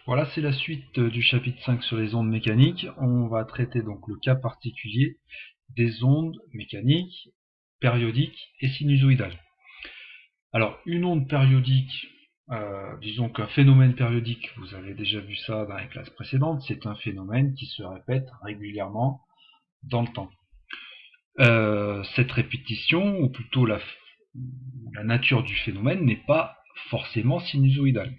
Voilà, c'est la suite du chapitre 5 sur les ondes mécaniques. On va traiter donc le cas particulier des ondes mécaniques, périodiques et sinusoïdales. Alors, une onde périodique, disons qu'un phénomène périodique, vous avez déjà vu ça dans les classes précédentes, c'est un phénomène qui se répète régulièrement dans le temps. Cette répétition, ou plutôt la nature du phénomène, n'est pas forcément sinusoïdale.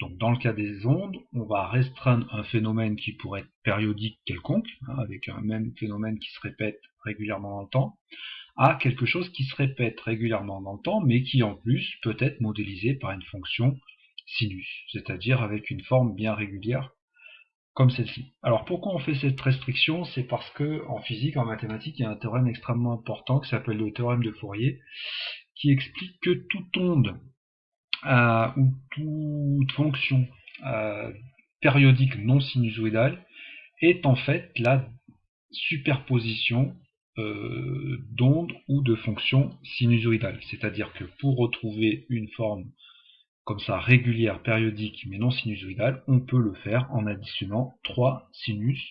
Donc dans le cas des ondes, on va restreindre un phénomène qui pourrait être périodique quelconque, avec un même phénomène qui se répète régulièrement dans le temps, à quelque chose qui se répète régulièrement dans le temps, mais qui en plus peut être modélisé par une fonction sinus, c'est-à-dire avec une forme bien régulière comme celle-ci. Alors pourquoi on fait cette restriction? C'est parce que en physique, en mathématiques, il y a un théorème extrêmement important qui s'appelle le théorème de Fourier, qui explique que toute onde ou toute fonction périodique non sinusoïdale est en fait la superposition d'ondes ou de fonctions sinusoïdales. C'est-à-dire que pour retrouver une forme comme ça régulière, périodique, mais non sinusoïdale, on peut le faire en additionnant 3 sinus.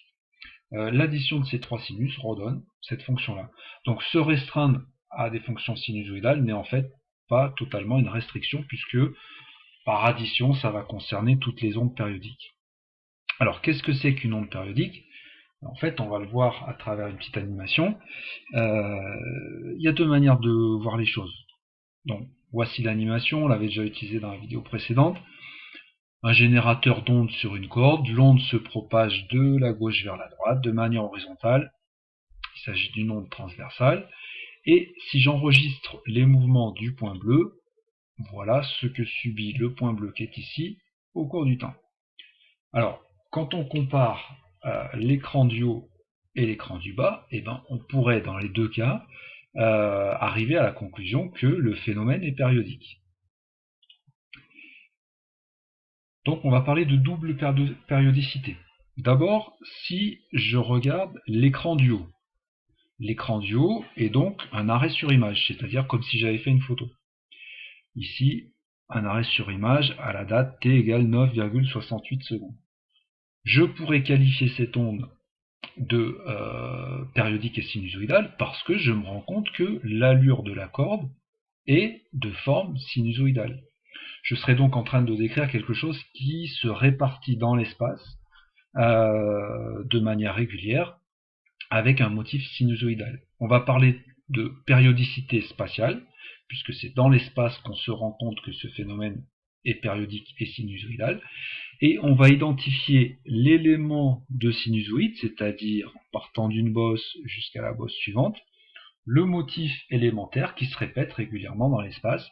L'addition de ces 3 sinus redonne cette fonction-là. Donc se restreindre à des fonctions sinusoïdales n'est en fait pas totalement une restriction, puisque par addition, ça va concerner toutes les ondes périodiques. Alors, qu'est-ce que c'est qu'une onde périodique? En fait, on va le voir à travers une petite animation. Il y a deux manières de voir les choses. Donc, voici l'animation, on l'avait déjà utilisée dans la vidéo précédente. Un générateur d'ondes sur une corde, l'onde se propage de la gauche vers la droite de manière horizontale. Il s'agit d'une onde transversale. Et si j'enregistre les mouvements du point bleu, voilà ce que subit le point bleu qui est ici au cours du temps. Alors, quand on compare l'écran du haut et l'écran du bas, eh ben, on pourrait dans les deux cas arriver à la conclusion que le phénomène est périodique. Donc on va parler de double périodicité. D'abord, si je regarde l'écran du haut. L'écran du haut est donc un arrêt sur image, c'est-à-dire comme si j'avais fait une photo. Ici, un arrêt sur image à la date t égale 9,68 secondes. Je pourrais qualifier cette onde de périodique et sinusoïdale parce que je me rends compte que l'allure de la corde est de forme sinusoïdale. Je serais donc en train de décrire quelque chose qui se répartit dans l'espace de manière régulière avec un motif sinusoïdal. On va parler de périodicité spatiale, puisque c'est dans l'espace qu'on se rend compte que ce phénomène est périodique et sinusoïdal, et on va identifier l'élément de sinusoïde, c'est-à-dire partant d'une bosse jusqu'à la bosse suivante, le motif élémentaire qui se répète régulièrement dans l'espace,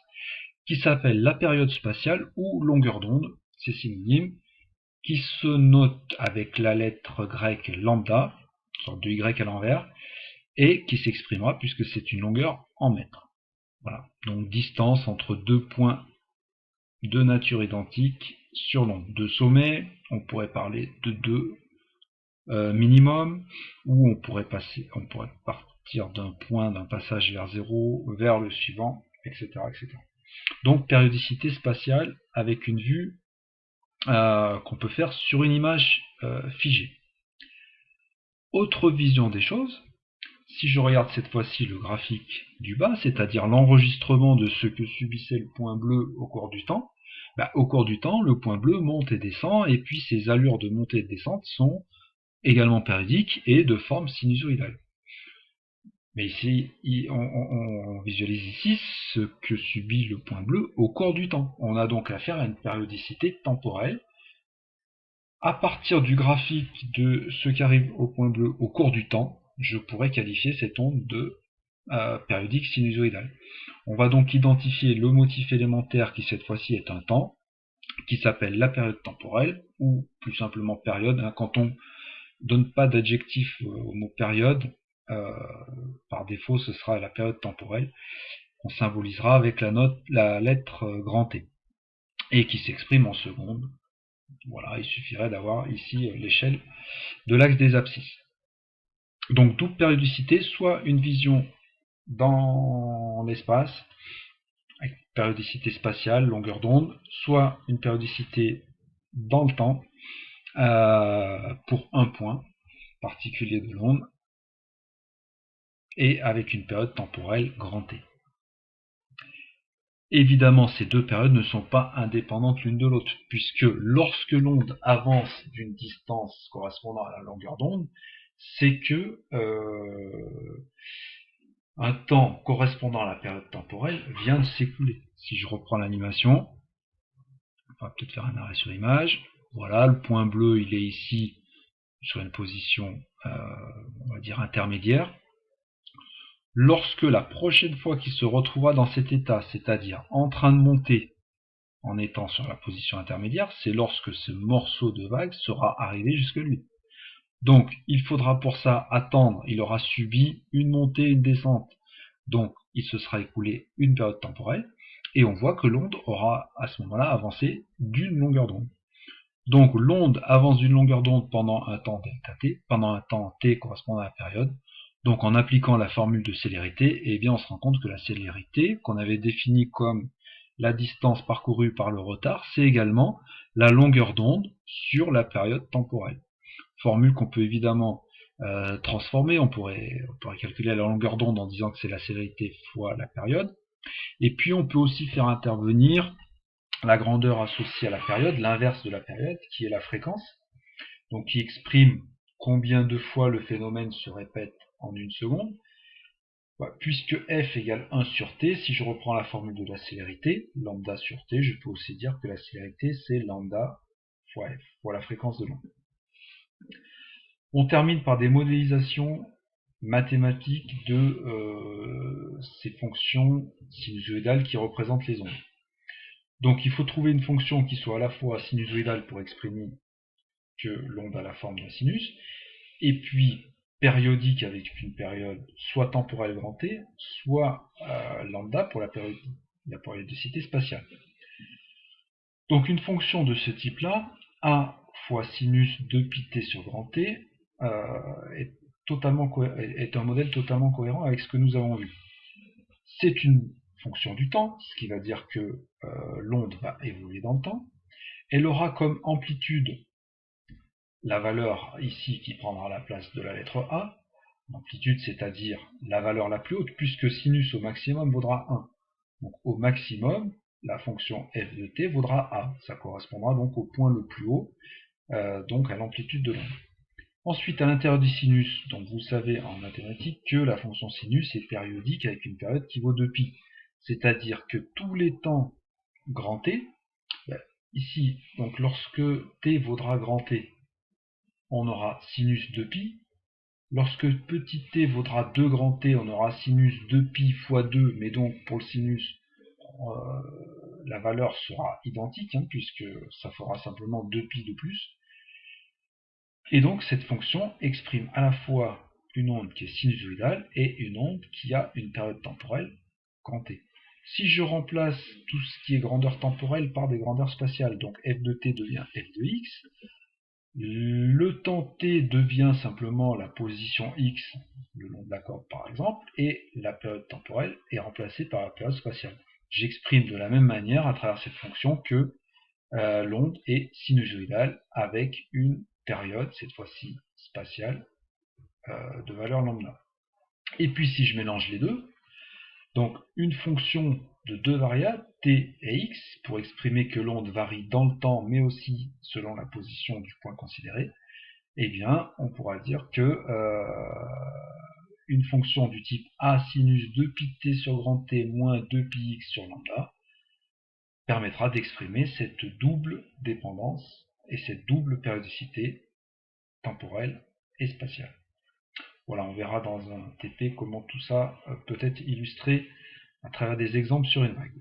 qui s'appelle la période spatiale ou longueur d'onde, c'est synonyme, qui se note avec la lettre grecque lambda, sorte de Y à l'envers, et qui s'exprimera puisque c'est une longueur en mètres. Voilà. Donc distance entre deux points de nature identique sur l'onde. De sommet, on pourrait parler de 2 minimum, ou on pourrait partir d'un point, d'un passage vers 0, vers le suivant, etc., etc. Donc périodicité spatiale avec une vue qu'on peut faire sur une image figée. Autre vision des choses, si je regarde cette fois-ci le graphique du bas, c'est-à-dire l'enregistrement de ce que subissait le point bleu au cours du temps, au cours du temps, le point bleu monte et descend, et puis ces allures de montée et de descente sont également périodiques et de forme sinusoïdale. Mais ici, on visualise ici ce que subit le point bleu au cours du temps. On a donc affaire à une périodicité temporelle. À partir du graphique de ce qui arrive au point bleu au cours du temps, je pourrais qualifier cette onde de périodique sinusoïdale. On va donc identifier le motif élémentaire qui cette fois-ci est un temps, qui s'appelle la période temporelle, ou plus simplement période. Quand on donne pas d'adjectif au mot période, par défaut ce sera la période temporelle, qu'on symbolisera avec la lettre grand T, et qui s'exprime en secondes. Voilà, il suffirait d'avoir ici l'échelle de l'axe des abscisses. Donc double périodicité, soit une vision dans l'espace, avec périodicité spatiale, longueur d'onde, soit une périodicité dans le temps pour un point particulier de l'onde et avec une période temporelle grand T. Évidemment, ces deux périodes ne sont pas indépendantes l'une de l'autre, puisque lorsque l'onde avance d'une distance correspondant à la longueur d'onde, c'est que un temps correspondant à la période temporelle vient de s'écouler. Si je reprends l'animation, on va peut-être faire un arrêt sur image. Voilà, le point bleu, il est ici sur une position, on va dire, intermédiaire. Lorsque la prochaine fois qu'il se retrouvera dans cet état, c'est-à-dire en train de monter en étant sur la position intermédiaire, c'est lorsque ce morceau de vague sera arrivé jusque lui. Donc il faudra pour ça attendre, il aura subi une montée et une descente, donc il se sera écoulé une période temporelle, et on voit que l'onde aura à ce moment-là avancé d'une longueur d'onde. Donc l'onde avance d'une longueur d'onde pendant un temps delta t, pendant un temps t correspondant à la période. Donc en appliquant la formule de célérité, eh bien on se rend compte que la célérité, qu'on avait définie comme la distance parcourue par le retard, c'est également la longueur d'onde sur la période temporelle. Formule qu'on peut évidemment transformer, on pourrait calculer la longueur d'onde en disant que c'est la célérité fois la période. Et puis on peut aussi faire intervenir la grandeur associée à la période, l'inverse de la période, qui est la fréquence, donc qui exprime combien de fois le phénomène se répète en une seconde. Puisque f égale 1 sur t, si je reprends la formule de la célérité, lambda sur t, je peux aussi dire que la célérité c'est lambda fois f, fois la fréquence de l'onde. On termine par des modélisations mathématiques de ces fonctions sinusoïdales qui représentent les ondes. Donc il faut trouver une fonction qui soit à la fois sinusoïdale pour exprimer que l'onde a la forme d'un sinus, et puis périodique avec une période soit temporelle grand T, soit lambda pour la périodicité spatiale. Donc une fonction de ce type-là, A fois sinus 2πt sur grand T, est un modèle totalement cohérent avec ce que nous avons vu. C'est une fonction du temps, ce qui va dire que l'onde va évoluer dans le temps. Elle aura comme amplitude la valeur ici qui prendra la place de la lettre A, l'amplitude c'est-à-dire la valeur la plus haute, puisque sinus au maximum vaudra 1. Donc au maximum, la fonction f de t vaudra A. Ça correspondra donc au point le plus haut, donc à l'amplitude de l'onde. Ensuite, à l'intérieur du sinus, donc vous savez en mathématiques que la fonction sinus est périodique avec une période qui vaut 2π. C'est-à-dire que tous les temps grand T, ici, donc lorsque t vaudra grand T, on aura sinus 2π. Lorsque petit t vaudra 2 grand T, on aura sinus 2π fois 2, mais donc pour le sinus, la valeur sera identique, puisque ça fera simplement 2π de plus. Et donc cette fonction exprime à la fois une onde qui est sinusoïdale et une onde qui a une période temporelle grand T. Si je remplace tout ce qui est grandeur temporelle par des grandeurs spatiales, donc f de t devient f de x, le temps t devient simplement la position x le long de la corde par exemple, et la période temporelle est remplacée par la période spatiale. J'exprime de la même manière à travers cette fonction que l'onde est sinusoïdale avec une période, cette fois-ci spatiale, de valeur lambda. Et puis si je mélange les deux, donc une fonction de deux variables, t et x, pour exprimer que l'onde varie dans le temps, mais aussi selon la position du point considéré, eh bien, on pourra dire que une fonction du type a sinus 2πt sur grand T moins 2πx sur lambda permettra d'exprimer cette double dépendance et cette double périodicité temporelle et spatiale. Voilà, on verra dans un TP comment tout ça peut être illustré à travers des exemples sur une vague.